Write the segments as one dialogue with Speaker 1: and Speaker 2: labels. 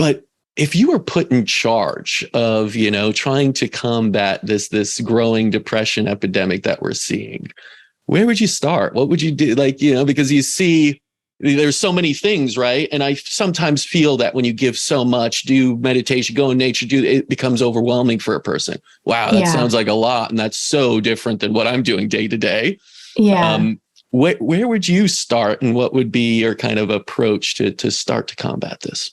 Speaker 1: But if you were put in charge of, trying to combat this growing depression epidemic that we're seeing, where would you start? What would you do? Because you see, there's so many things, right? And I sometimes feel that when you give so much, do meditation, go in nature, it becomes overwhelming for a person. Wow, that sounds like a lot. And that's so different than what I'm doing day to day.
Speaker 2: Yeah.
Speaker 1: Where would you start, and what would be your kind of approach to start to combat this?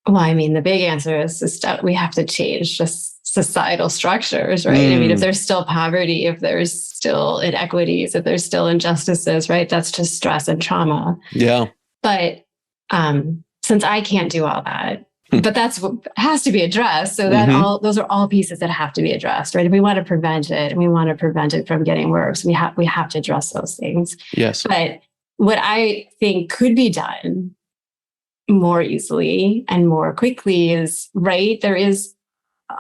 Speaker 2: Well, I mean, the big answer is we have to change just societal structures, right? I mean, if there's still poverty, if there's still inequities, if there's still injustices, right? That's just stress and trauma.
Speaker 1: Yeah.
Speaker 2: But since I can't do all that, but that's what has to be addressed. So that those are all pieces that have to be addressed, right? If we want to prevent it, and we want to prevent it from getting worse, we have to address those things.
Speaker 1: Yes.
Speaker 2: But what I think could be done more easily and more quickly is, right, there is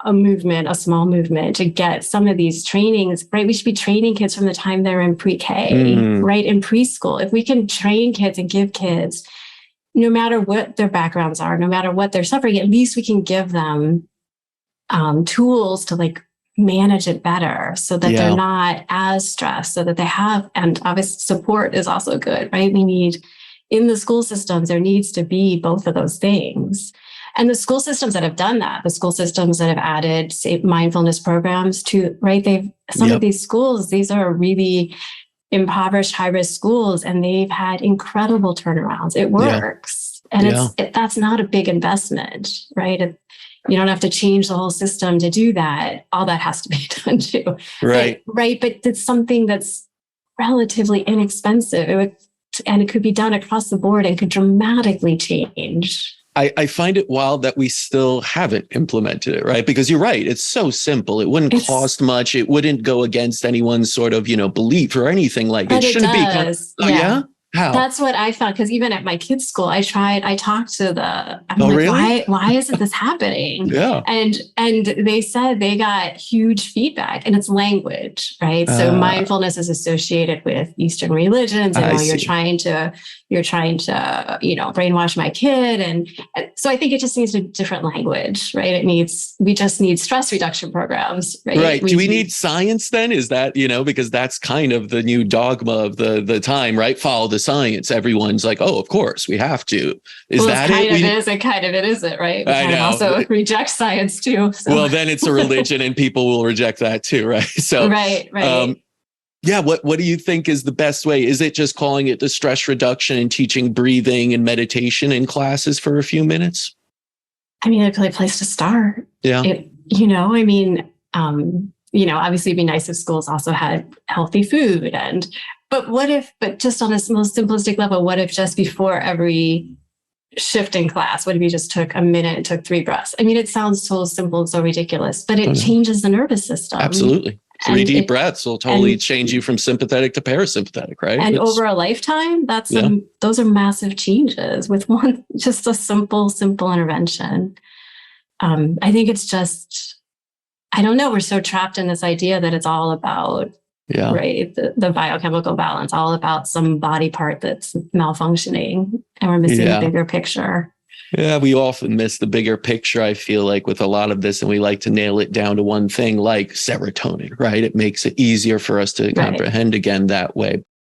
Speaker 2: a small movement to get some of these trainings, right? We should be training kids from the time they're in pre-K, right? In preschool. If we can train kids and give kids, no matter what their backgrounds are, no matter what they're suffering, at least we can give them tools to manage it better, so that they're not as stressed, so that they have, and obviously support is also good, right? We need, in the school systems, there needs to be both of those things. And the school systems that have done that, the school systems that have added, say, mindfulness programs to, right? Some of these schools, these are really impoverished, high-risk schools, and they've had incredible turnarounds. It works. And that's not a big investment, right? You don't have to change the whole system to do that. All that has to be done too.
Speaker 1: Right.
Speaker 2: But it's something that's relatively inexpensive. And it could be done across the board and could dramatically change.
Speaker 1: I find it wild that we still haven't implemented it, right? Because you're right. It's so simple. It wouldn't cost much. It wouldn't go against anyone's sort of, belief or anything like that.
Speaker 2: But it does.
Speaker 1: Yeah. How?
Speaker 2: That's what I found. Because even at my kids' school, I talked to
Speaker 1: really?
Speaker 2: why isn't this happening?
Speaker 1: Yeah.
Speaker 2: And they said they got huge feedback, and it's language, right? So mindfulness is associated with Eastern religions, and you're trying to, brainwash my kid. And so I think it just needs a different language, right? We just need stress reduction programs, right?
Speaker 1: Right. Do we need science then? Is that, because that's kind of the new dogma of the time, right? Follow the science. Everyone's like, oh, of course we have to. Is that it?
Speaker 2: It kind of it isn't, right? We kind of also reject science too. So.
Speaker 1: Well, then it's a religion, and people will reject that too, right? So
Speaker 2: right.
Speaker 1: What do you think is the best way? Is it just calling it the stress reduction and teaching breathing and meditation in classes for a few minutes?
Speaker 2: I mean, a good place to start.
Speaker 1: Yeah.
Speaker 2: Obviously it'd be nice if schools also had healthy food, but just on a most simplistic level, what if just before every shift in class, what if you just took a minute and took 3 breaths? I mean, it sounds so simple and so ridiculous, but it changes the nervous system.
Speaker 1: Absolutely. 3 deep breaths will totally change you from sympathetic to parasympathetic, right?
Speaker 2: And over a lifetime, those are massive changes with just a simple intervention. I think it's just, I don't know, we're so trapped in this idea that it's all about, right, the biochemical balance, all about some body part that's malfunctioning, and we're missing the bigger picture.
Speaker 1: Yeah, we often miss the bigger picture, I feel like, with a lot of this, and we like to nail it down to one thing like serotonin, right? It makes it easier for us to comprehend again that way.